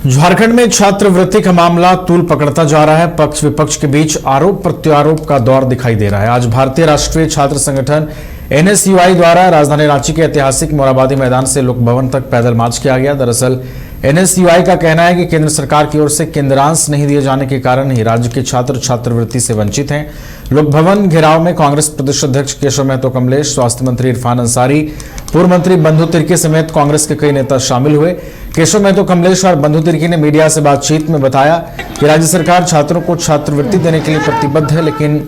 झारखंड में छात्रवृत्ति का मामला तूल पकड़ता जा रहा है। पक्ष विपक्ष के बीच आरोप प्रत्यारोप का दौर दिखाई दे रहा है। आज भारतीय राष्ट्रीय छात्र संगठन एनएसयूआई द्वारा राजधानी रांची के ऐतिहासिक मोराबादी मैदान से लोक भवन तक पैदल मार्च किया गया। दरअसल एनएसयूआई का कहना है कि केंद्र सरकार की ओर से केंद्रांश नहीं दिए जाने के कारण ही राज्य के छात्र छात्रवृत्ति से वंचित हैं। लोक भवन घेराव में कांग्रेस प्रदेश अध्यक्ष केशव महतो कमलेश, स्वास्थ्य मंत्री इरफान अंसारी, पूर्व मंत्री बंधु तिर्की समेत कांग्रेस के कई नेता शामिल हुए। केशव महतो कमलेश और बंधु तिर्की ने मीडिया से बातचीत में बताया कि राज्य सरकार छात्रों को छात्रवृत्ति देने के लिए प्रतिबद्ध है, लेकिन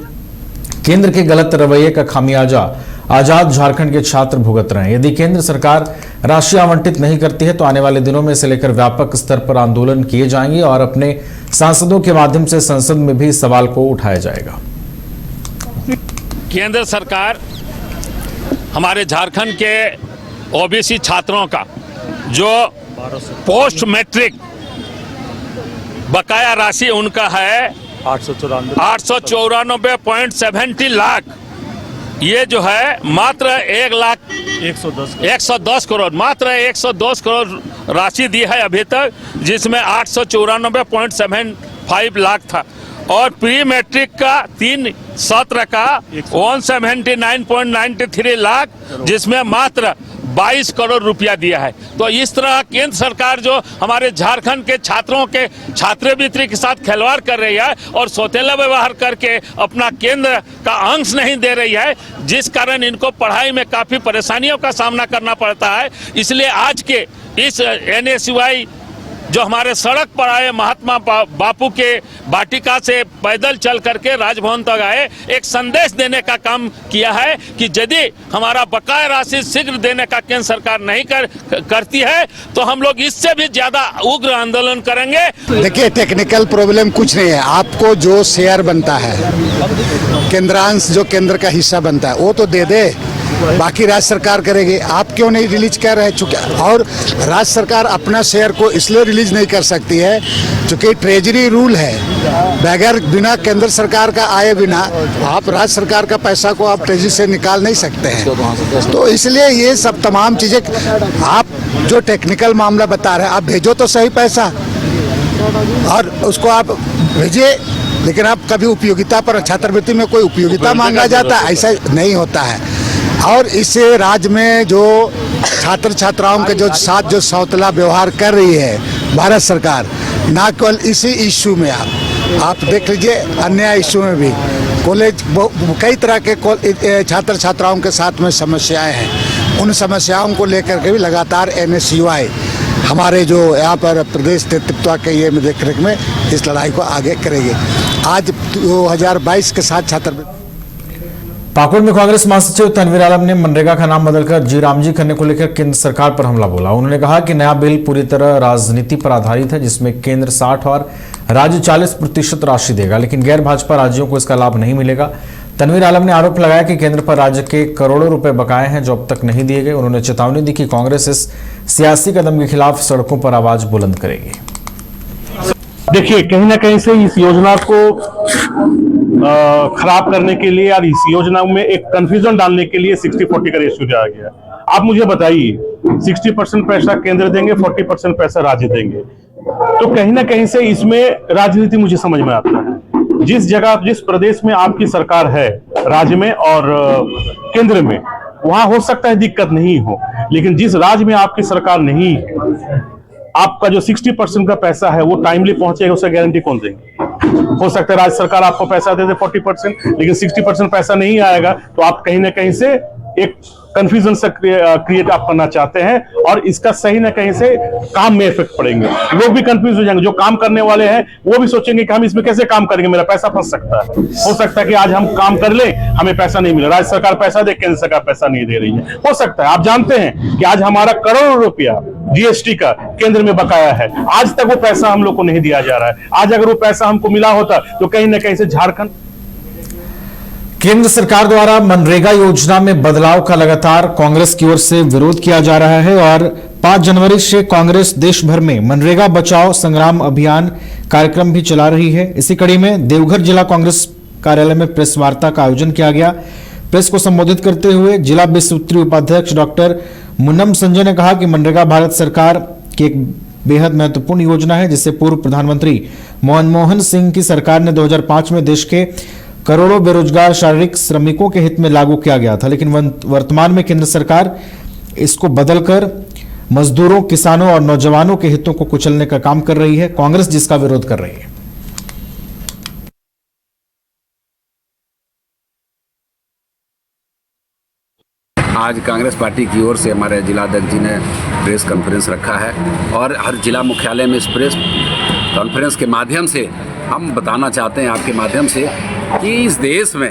केंद्र के गलत रवैये का खामियाजा आजाद झारखंड के छात्र भुगत रहे हैं। यदि केंद्र सरकार राशि आवंटित नहीं करती है तो आने वाले दिनों में इसे लेकर व्यापक स्तर पर आंदोलन किए जाएंगे और अपने सांसदों के माध्यम से संसद में भी सवाल को उठाया जाएगा। केंद्र सरकार हमारे झारखंड के ओबीसी छात्रों का जो पोस्ट मैट्रिक बकाया राशि उनका है 894.70 लाख, ये जो है मात्र 110 करोड़ मात्र 110 करोड़ राशि दी है अभी तक, जिसमें 894.75 लाख था और प्री मैट्रिक का 3 सत्र का 179.93 लाख, जिसमें मात्र 22 करोड़ रुपया दिया है। तो इस तरह केंद्र सरकार जो हमारे झारखंड के छात्रों के छात्रवृत्ति के साथ खिलवाड़ कर रही है और सौतेला व्यवहार करके अपना केंद्र का अंश नहीं दे रही है, जिस कारण इनको पढ़ाई में काफ़ी परेशानियों का सामना करना पड़ता है। इसलिए आज के इस एनएसयूआई जो हमारे सड़क पर आए, महात्मा बापू के वाटिका से पैदल चल करके राजभवन तक आए, एक संदेश देने का काम किया है कि यदि हमारा बकाया राशि शीघ्र देने का केंद्र सरकार नहीं करती है तो हम लोग इससे भी ज्यादा उग्र आंदोलन करेंगे। देखिए, टेक्निकल प्रॉब्लम कुछ नहीं है। आपको जो शेयर बनता है, केंद्रांश जो केंद्र का हिस्सा बनता है वो तो दे दे, बाकी राज्य सरकार करेगी। आप क्यों नहीं रिलीज कर रहे? चुके और राज्य सरकार अपना शेयर को इसलिए रिलीज नहीं कर सकती है क्योंकि ट्रेजरी रूल है, बगैर बिना केंद्र सरकार का आए बिना आप राज्य सरकार का पैसा को आप ट्रेजरी से निकाल नहीं सकते हैं। तो इसलिए ये सब तमाम चीजें, आप जो टेक्निकल मामला बता रहे हैं, आप भेजो तो सही पैसा और उसको आप भेजिए, लेकिन आप कभी उपयोगिता पर, छात्रवृत्ति में कोई उपयोगिता मांगा जाता है, ऐसा नहीं होता है। और इससे राज्य में जो छात्र छात्राओं के जो साथ जो सौतेला व्यवहार कर रही है भारत सरकार, ना केवल इसी इश्यू में, आप देख लीजिए अन्य इश्यू में भी कॉलेज कई तरह के छात्र छात्राओं के साथ में समस्याएं हैं। उन समस्याओं को लेकर के भी लगातार एनएसयूआई हमारे जो यहाँ पर प्रदेश नेतृत्व के ये देखरेख में इस लड़ाई को आगे करेगी। आज 2022 के साथ छात्रवृत्ति पाकुड़ में कांग्रेस महासचिव तनवीर आलम ने मनरेगा का नाम बदलकर जी रामजी करने को लेकर केंद्र सरकार पर हमला बोला। उन्होंने कहा कि नया बिल पूरी तरह राजनीति पर आधारित है, जिसमें केंद्र 60 और राज्य 40% राशि देगा, लेकिन गैर भाजपा राज्यों को इसका लाभ नहीं मिलेगा। तनवीर आलम ने आरोप लगाया कि केंद्र पर राज्य के करोड़ों रुपए बकाए हैं जो अब तक नहीं दिए गए। उन्होंने चेतावनी दी कि कांग्रेस इस सियासी कदम के खिलाफ सड़कों पर आवाज बुलंद करेगी। देखिए, कहीं ना कहीं से इस योजना को खराब करने के लिए और इस योजना में एक कंफ्यूजन डालने के लिए 60-40 का रेशियो दिया गया। आप मुझे बताइए, 60% पैसा केंद्र देंगे, 40% पैसा राज्य देंगे, तो कहीं ना कहीं से इसमें राजनीति मुझे समझ में आता है। जिस जगह, जिस प्रदेश में आपकी सरकार है, राज्य में और केंद्र में, वहां हो सकता है दिक्कत नहीं हो, लेकिन जिस राज्य में आपकी सरकार नहीं है, आपका जो 60% का पैसा है वो टाइमली पहुंचेगा, उसका गारंटी कौन देंगे? हो सकता है राज्य सरकार आपको पैसा दे दे 40%, लेकिन 60% पैसा नहीं आएगा, तो आप कहीं ना कहीं से एक कंफ्यूजन से क्रिएट आप करना चाहते हैं और इसका सही ना कहीं से काम में इफेक्ट पड़ेंगे। लोग भी कंफ्यूज हो जाएंगे, जो काम करने वाले हैं वो भी सोचेंगे कि हम इसमें कैसे काम करेंगे, मेरा पैसा फंस सकता है। हो सकता है कि आज हम काम कर ले, हमें पैसा नहीं मिला, राज्य सरकार पैसा दे, केंद्र सरकार पैसा नहीं दे रही है। हो सकता है, आप जानते हैं कि आज हमारा करोड़ों रुपया जीएसटी का केंद्र में बकाया है, आज तक वो पैसा हम लोग को नहीं दिया जा रहा है। आज अगर वो पैसा हमको मिला होता तो कहीं ना कहीं से झारखंड। केंद्र सरकार द्वारा मनरेगा योजना में बदलाव का लगातार कांग्रेस की ओर से विरोध किया जा रहा है और 5 जनवरी से कांग्रेस देश भर में मनरेगा बचाओ संग्राम अभियान कार्यक्रम भी चला रही है। इसी कड़ी में देवघर जिला कांग्रेस कार्यालय में प्रेस वार्ता का आयोजन किया गया। प्रेस को संबोधित करते हुए जिला 20 सूत्री उपाध्यक्ष डॉक्टर मुन्नम संजय ने कहा कि मनरेगा भारत सरकार की एक बेहद महत्वपूर्ण योजना है, जिसे पूर्व प्रधानमंत्री मनमोहन सिंह की सरकार ने 2005 में देश के करोड़ों बेरोजगार शारीरिक श्रमिकों के हित में लागू किया गया था। लेकिन वर्तमान में केंद्र सरकार इसको बदलकर मजदूरों, किसानों और नौजवानों के हितों को कुचलने का काम कर रही है। कांग्रेस जिसका विरोध कर रही है। आज कांग्रेस पार्टी की ओर से हमारे जिलाध्यक्ष जी ने प्रेस कॉन्फ्रेंस रखा है और हर जिला मुख्यालय में इस प्रेस कॉन्फ्रेंस के माध्यम से हम बताना चाहते हैं आपके माध्यम से कि इस देश में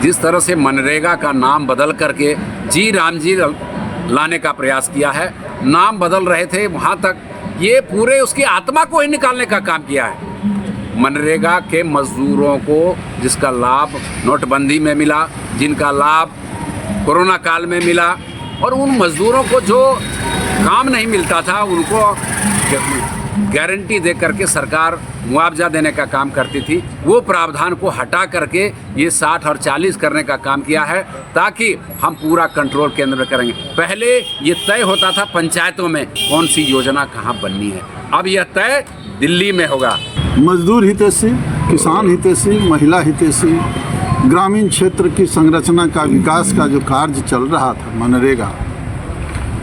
जिस तरह से मनरेगा का नाम बदल करके जी राम जी लाने का प्रयास किया है, नाम बदल रहे थे वहाँ तक ये पूरे उसकी आत्मा को ही निकालने का काम किया है। मनरेगा के मजदूरों को जिसका लाभ नोटबंदी में मिला, जिनका लाभ कोरोना काल में मिला, और उन मजदूरों को जो काम नहीं मिलता था उनको गारंटी दे करके सरकार मुआवजा देने का काम करती थी, वो प्रावधान को हटा करके ये 60 और 40 करने का काम किया है ताकि हम पूरा कंट्रोल केंद्र में करेंगे। पहले ये तय होता था पंचायतों में कौन सी योजना कहाँ बननी है, अब यह तय दिल्ली में होगा। मजदूर हितैषी, किसान हितैषी, महिला हितैषी, ग्रामीण क्षेत्र की संरचना का विकास का जो कार्य चल रहा था मनरेगा,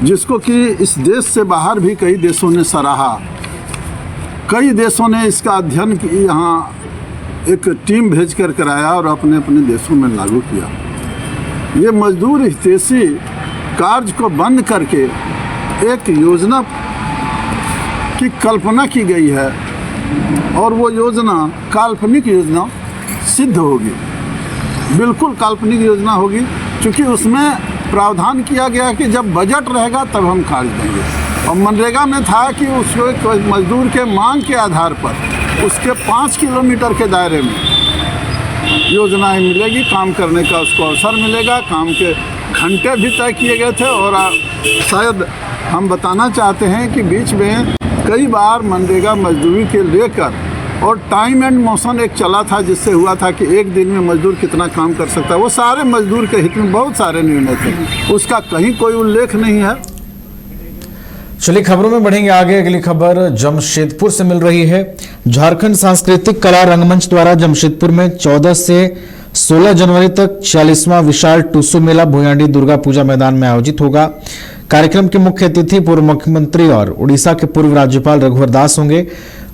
जिसको कि इस देश से बाहर भी कई देशों ने सराहा, कई देशों ने इसका अध्ययन की, यहाँ एक टीम भेज कर कराया और अपने अपने देशों में लागू किया। ये मजदूर हितैषी कार्य को बंद करके एक योजना की कल्पना की गई है और वो योजना काल्पनिक योजना सिद्ध होगी, बिल्कुल काल्पनिक योजना होगी, क्योंकि उसमें प्रावधान किया गया कि जब बजट रहेगा तब हम कार्य देंगे। और मनरेगा में था कि उसको मजदूर के मांग के आधार पर उसके 5 किलोमीटर के दायरे में योजनाएं मिलेगी, काम करने का उसको अवसर मिलेगा, काम के घंटे भी तय किए गए थे। और शायद हम बताना चाहते हैं कि बीच में कई बार मनरेगा मजदूरी के लेकर और टाइम एंड मोशन एक चला था, जिससे हुआ था कि एक दिन में मजदूर कितना काम कर सकता है। वो सारे मजदूर के हित में बहुत सारे निर्णय थे, उसका कहीं कोई उल्लेख नहीं है। चलिए खबरों में बढ़ेंगे आगे। अगली खबर जमशेदपुर से मिल रही है। झारखंड सांस्कृतिक कला रंगमंच द्वारा जमशेदपुर में 14 से 16 जनवरी तक 40वां विशाल टूसू मेला भुयाडी दुर्गा पूजा मैदान में आयोजित होगा। कार्यक्रम के मुख्य अतिथि पूर्व मुख्यमंत्री और उड़ीसा के पूर्व राज्यपाल रघुवर दास होंगे।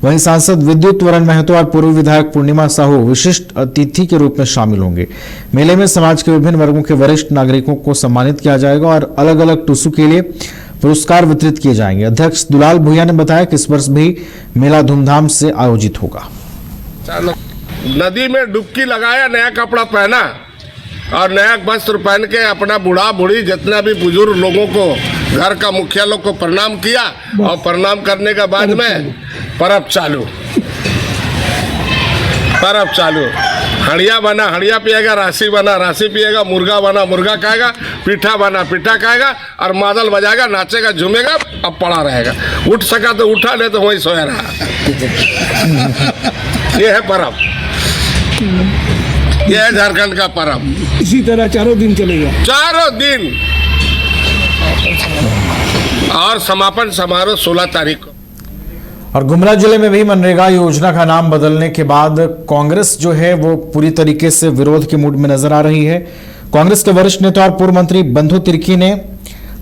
वहीं सांसद विद्युत वरण महतो और पूर्व विधायक पूर्णिमा साहू विशिष्ट अतिथि के रूप में शामिल होंगे। मेले में समाज के विभिन्न वर्गों के वरिष्ठ नागरिकों को सम्मानित किया जाएगा और अलग अलग टूसू के लिए पुरस्कार वितरित किए जाएंगे। अध्यक्ष दुलाल भुइया ने बताया कि इस वर्ष भी मेला धूमधाम से आयोजित होगा। नदी में डुबकी लगाया, नया कपड़ा पहना और नया वस्त्र पहन के अपना बूढ़ा बूढ़ी जितना भी बुजुर्ग लोगों को, घर का मुखिया लोग को प्रणाम किया और प्रणाम करने के बाद में परब चालू। हड़िया बना, हड़िया पिएगा, राशि बना, राशि पिएगा, मुर्गा बना, मुर्गा खाएगा, पीठा बना, पीठा खाएगा और मादल बजाएगा, नाचेगा, झूमेगा, अब पड़ा रहेगा। उठ सका तो उठा, नहीं तो वहीं सोया रहा। ये है परब, ये है झारखंड का परब। इसी तरह 4 दिन चलेगा, 4 दिन। और समापन समारोह 16 तारीख को। और गुमला जिले में भी मनरेगा योजना का नाम बदलने के बाद कांग्रेस जो है वो पूरी तरीके से विरोध के मूड में नजर आ रही है। कांग्रेस के वरिष्ठ नेता और पूर्व मंत्री बंधु तिर्की ने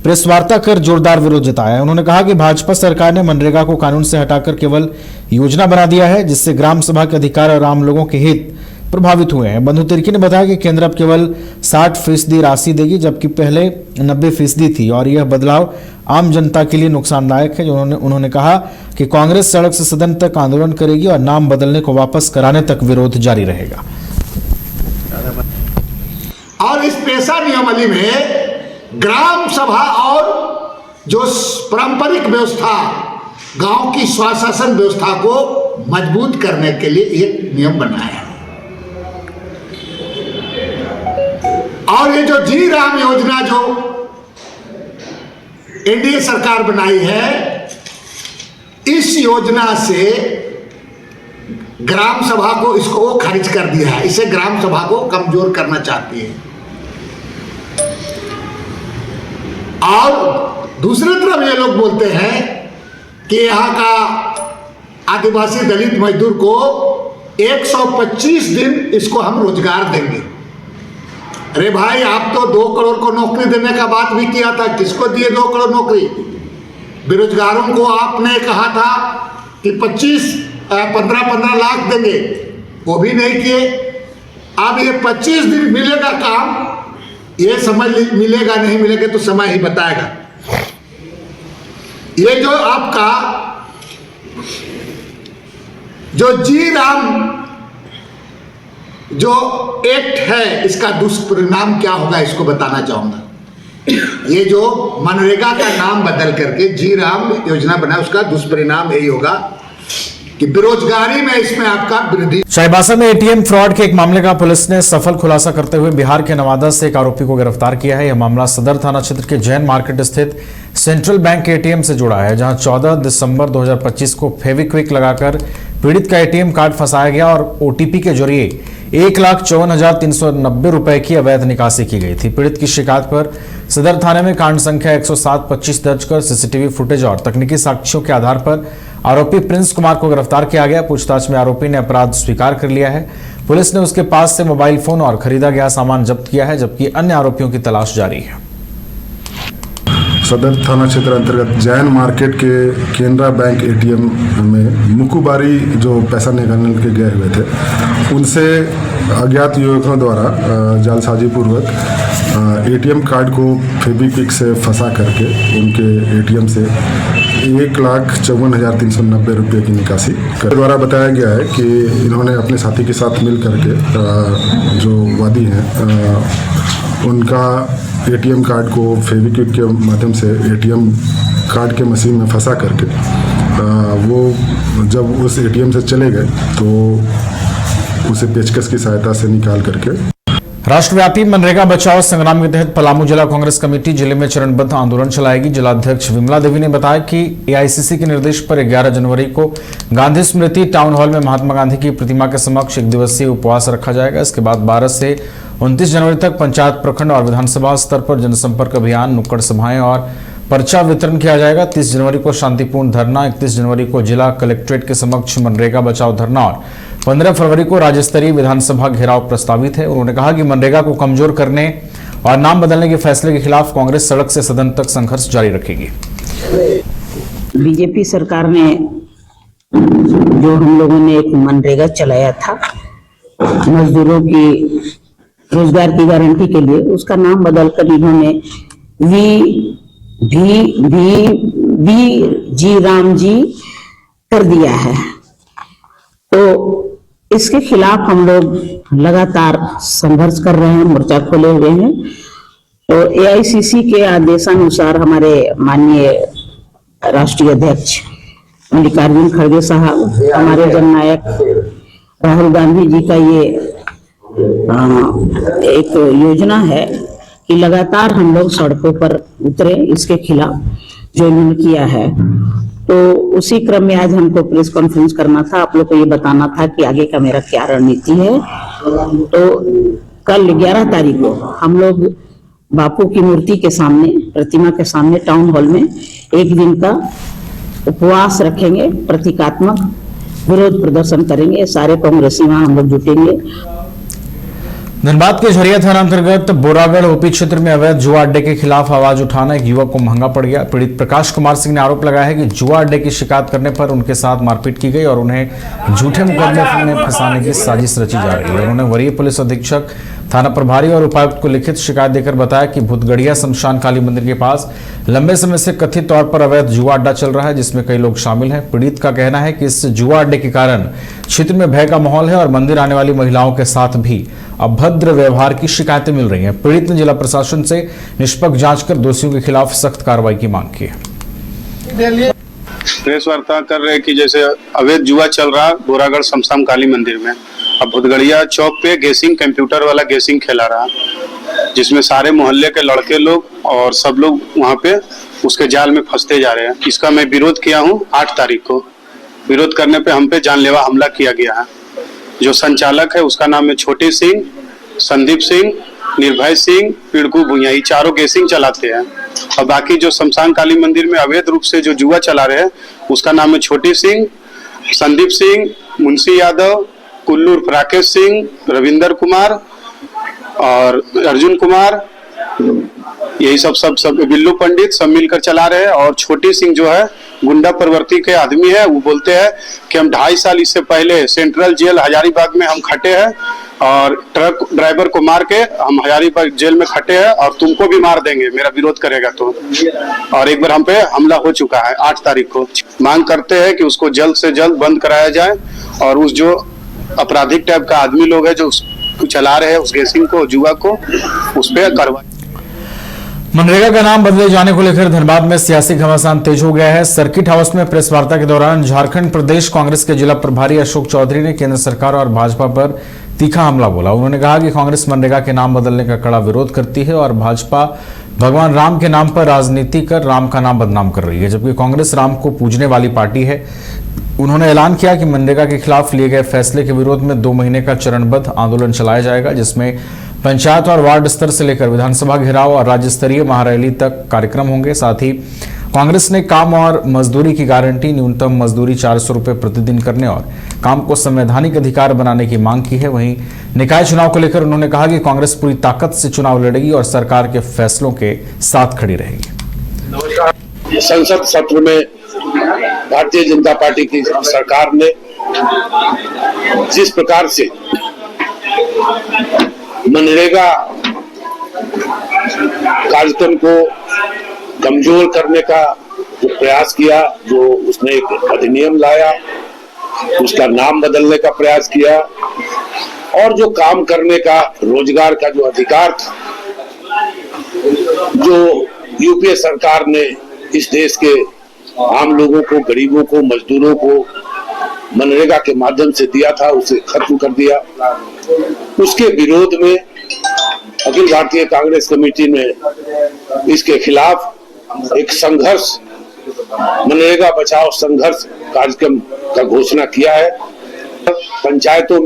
प्रेस वार्ता कर जोरदार विरोध जताया। उन्होंने कहा कि भाजपा सरकार ने मनरेगा को कानून से हटाकर केवल योजना बना दिया है, जिससे ग्राम सभा के अधिकार और आम लोगों के हित प्रभावित हुए हैं। बंधु तिर्की ने बताया कि केंद्र अब केवल 60% राशि देगी, जबकि पहले 90% थी और यह बदलाव आम जनता के लिए नुकसानदायक है। उन्होंने कहा कि कांग्रेस सड़क से सदन तक आंदोलन करेगी और नाम बदलने को वापस कराने तक विरोध जारी रहेगा। और इस पेशा नियमावली में ग्राम सभा और जो पारंपरिक व्यवस्था, गांव की स्वशासन व्यवस्था को मजबूत करने के लिए एक नियम बनाया है। और ये जो जी राम योजना जो एनडीए सरकार बनाई है, इस योजना से ग्राम सभा को इसको खारिज कर दिया है। इसे ग्राम सभा को कमजोर करना चाहती है। और दूसरी तरफ ये लोग बोलते हैं कि यहाँ का आदिवासी दलित मजदूर को 125 दिन इसको हम रोजगार देंगे। अरे भाई, आप तो 2 करोड़ को नौकरी देने का बात भी किया था, किसको दिए 2 करोड़ नौकरी? बेरोजगारों को आपने कहा था कि 15 लाख देंगे, वो भी नहीं किए। अब ये 25 दिन मिलेगा काम, ये समझ मिलेगा नहीं मिलेगा तो समय ही बताएगा। ये जो आपका जो जी राम जो एक्ट है, इसका दुष्परिणाम क्या होगा इसको बताना चाहूंगा। ये जो मनरेगा का नाम बदल करके जी राम योजना बना, उसका दुष्परिणाम यही होगा कि बेरोजगारी में इसमें आपका वृद्धि। चाईबासा में एटीएम फ्रॉड के एक मामले का पुलिस ने सफल खुलासा करते हुए बिहार के नवादा से एक आरोपी को गिरफ्तार किया है। यह मामला सदर थाना क्षेत्र के जैन मार्केट स्थित सेंट्रल बैंक के एटीएम से जुड़ा है, जहां 14 दिसंबर 2025 को फेविक्विक लगाकर पीड़ित का एटीएम कार्ड फंसाया गया और ओटीपी के जरिए 1,54,390 रुपए की अवैध निकासी की गई थी। पीड़ित की शिकायत पर सदर थाने में कांड संख्या 107-25 दर्ज कर सीसीटीवी फुटेज और तकनीकी साक्ष्यों के आधार पर आरोपी प्रिंस कुमार को गिरफ्तार किया गया। पूछताछ में आरोपी ने अपराध स्वीकार कर लिया है। पुलिस ने उसके पास से मोबाइल फोन और खरीदा गया सामान जब्त किया है, जबकि अन्य आरोपियों की तलाश जारी है। सदर थाना क्षेत्र अंतर्गत जैन मार्केट के केनरा बैंक एटीएम में मुकुबारी जो पैसा निकालने के गए हुए थे, उनसे अज्ञात युवकों द्वारा जालसाजी पूर्वक एटीएम कार्ड को फेविक्विक से फंसा करके उनके एटीएम से 1,54,390 रुपये की निकासी कर द्वारा बताया गया है कि इन्होंने अपने साथी के साथ मिल करके जो वादी हैं उनका एटीएम कार्ड को फेविक्विक के माध्यम से एटीएम कार्ड के मशीन में फंसा करके वो जब उस एटीएम से चले गए तो उसे पेचकस की सहायता से निकाल करके। राष्ट्रव्यापी मनरेगा बचाओ संग्राम के तहत पलामू जिला कांग्रेस कमेटी जिले में चरणबद्ध आंदोलन चलाएगी। जिलाध्यक्ष विमला देवी ने बताया कि एआईसीसी के निर्देश पर 11 जनवरी को गांधी स्मृति टाउन हॉल में महात्मा गांधी की प्रतिमा के समक्ष 1 दिवसीय उपवास रखा जाएगा। इसके बाद 12 से 29 जनवरी तक पंचायत, प्रखंड और विधानसभा स्तर पर जनसंपर्क अभियान, नुक्कड़ सभाएं और पर्चा वितरण किया जाएगा। 30 जनवरी को शांतिपूर्ण धरना, 31 जनवरी को जिला कलेक्ट्रेट के समक्ष मनरेगा बचाओ धरना और 15 फरवरी को राज्य स्तरीय विधानसभा घेराव प्रस्तावित है। उन्होंने कहा कि मनरेगा को कमजोर करने और नाम बदलने के फैसले के खिलाफ कांग्रेस सड़क से सदन तक संघर्ष जारी रखेगी। बीजेपी सरकार ने जो हम लोगों ने एक मनरेगा चलाया था मजदूरों की रोजगार की गारंटी के लिए, उसका नाम बदलकर इन्होंने जी राम जी कर दिया है। तो इसके खिलाफ हम लोग लगातार संघर्ष कर रहे हैं, मोर्चा खोले हुए हैं। तो एआईसीसी के आदेशानुसार हमारे माननीय राष्ट्रीय अध्यक्ष मल्लिकार्जुन खड़गे साहब, हमारे जननायक राहुल गांधी जी का ये एक योजना है कि लगातार हम लोग सड़कों पर उतरे इसके खिलाफ जो इन्होंने किया है। तो उसी क्रम में आज हमको प्रेस कॉन्फ्रेंस करना था, आप लोग को ये बताना था कि आगे का मेरा क्या रणनीति है। तो कल 11 तारीख को हम लोग बापू की मूर्ति के सामने, प्रतिमा के सामने टाउन हॉल में 1 दिन का उपवास रखेंगे, प्रतीकात्मक विरोध प्रदर्शन करेंगे। सारे कांग्रेसी वहां हम लोग जुटेंगे। धनबाद के झरिया थाना अंतर्गत बोरागढ़ ओपी क्षेत्र में अवैध जुआ अड्डे के खिलाफ आवाज उठाना एक युवक को महंगा पड़ गया। पीड़ित प्रकाश कुमार सिंह ने आरोप लगाया है कि जुआ अड्डे की शिकायत करने पर उनके साथ मारपीट की गई और उन्हें झूठे मुकदमे में फंसाने की साजिश रची जा रही है। उन्होंने वरीय पुलिस अधीक्षक, थाना प्रभारी और उपायुक्त को लिखित शिकायत देकर बताया कि भूतगढ़िया शमशान काली मंदिर के पास लंबे समय से कथित तौर पर अवैध जुआ अड्डा चल रहा है, जिसमें कई लोग शामिल हैं। पीड़ित का कहना है कि इस जुआ अड्डे के कारण क्षेत्र में भय का माहौल है और मंदिर आने वाली महिलाओं के साथ भी अभद्र व्यवहार की शिकायतें मिल रही हैं। पीड़ित ने जिला प्रशासन से निष्पक्ष जांच कर दोषियों के खिलाफ सख्त कार्रवाई की मांग की है। प्रेस वार्ता कर रहे कि जैसे अवैध जुआ चल रहा बोरागढ़ शमशान काली मंदिर में, अब भूतगढ़िया चौक पे गेसिंग, कंप्यूटर वाला गेसिंग खेला रहा, जिसमें सारे मोहल्ले के लड़के लोग और सब लोग वहाँ पे उसके जाल में फंसते जा रहे हैं। इसका मैं विरोध किया हूँ। 8 तारीख को विरोध करने पे हम पे जानलेवा हमला किया गया है। जो संचालक है उसका नाम है छोटे सिंह, संदीप सिंह, निर्भय सिंह, पिड़कू भुइया, ये चारों गेसिंग चलाते हैं। और बाकी जो शमशान काली मंदिर में अवैध रूप से जो जुआ चला रहे हैं उसका नाम है छोटी सिंह, संदीप सिंह, मुंशी यादव, कुल्लू राकेश सिंह, रविंदर कुमार और अर्जुन कुमार, यही सब बिल्लू पंडित सब मिलकर चला रहे हैं। और छोटी सिंह जो है गुंडा प्रवृत्ति के आदमी है। वो बोलते हैं कि हम 2.5 साल इससे पहले सेंट्रल जेल हजारीबाग में हम खटे हैं और ट्रक ड्राइवर को मार के हम हजारीबाग जेल में खटे हैं और तुमको भी मार देंगे मेरा विरोध करेगा तो। और एक बार हम पे हमला हो चुका है 8 तारीख को। मांग करते हैं कि उसको जल्द से जल्द बंद कराया जाए और उस जो आपराधिक टाइप का आदमी लोग है जो चला रहे हैं उस गैसिंग को, जुआ को, उस पर कार्रवाई। मनरेगा का नाम बदले जाने को लेकर धनबाद में सियासी घमासान तेज हो गया है। सर्किट हाउस में प्रेस वार्ता के दौरान झारखंड प्रदेश कांग्रेस के जिला प्रभारी अशोक चौधरी ने केंद्र सरकार और भाजपा पर तीखा हमला बोला। उन्होंने कहा कि कांग्रेस मनरेगा के नाम बदलने का कड़ा विरोध करती है और भाजपा भगवान राम के नाम पर राजनीति कर राम का नाम बदनाम कर रही है, जबकि कांग्रेस राम को पूजने वाली पार्टी है। उन्होंने ऐलान किया कि मनरेगा के खिलाफ लिए गए फैसले के विरोध में 2 महीने का चरणबद्ध आंदोलन चलाया जाएगा, जिसमें पंचायत और वार्ड स्तर से लेकर विधानसभा घेराव और राज्य स्तरीय महारैली तक कार्यक्रम होंगे। साथ ही कांग्रेस ने काम और मजदूरी की गारंटी, न्यूनतम मजदूरी 400 रुपए प्रतिदिन करने और काम को संवैधानिक अधिकार बनाने की मांग की है। वहीं निकाय चुनाव को लेकर उन्होंने कहा कि कांग्रेस पूरी ताकत से चुनाव लड़ेगी और सरकार के फैसलों के साथ खड़ी रहेगी। संसद सत्र में भारतीय जनता पार्टी की सरकार ने जिस प्रकार से मनरेगा कार्यक्रम को कमजोर करने का जो प्रयास किया, जो उसने एक अधिनियम लाया, उसका नाम बदलने का प्रयास किया और जो काम करने का, रोजगार का जो अधिकार था, जो यूपीए सरकार ने इस देश के आम लोगों को, गरीबों को, मजदूरों को मनरेगा के माध्यम से दिया था, उसे खत्म कर दिया। उसके विरोध में अखिल भारतीय कांग्रेस कमेटी ने इसके खिलाफ एक संघर्ष, मनरेगा बचाओ संघर्ष कार्यक्रम का घोषणा किया है। पंचायतों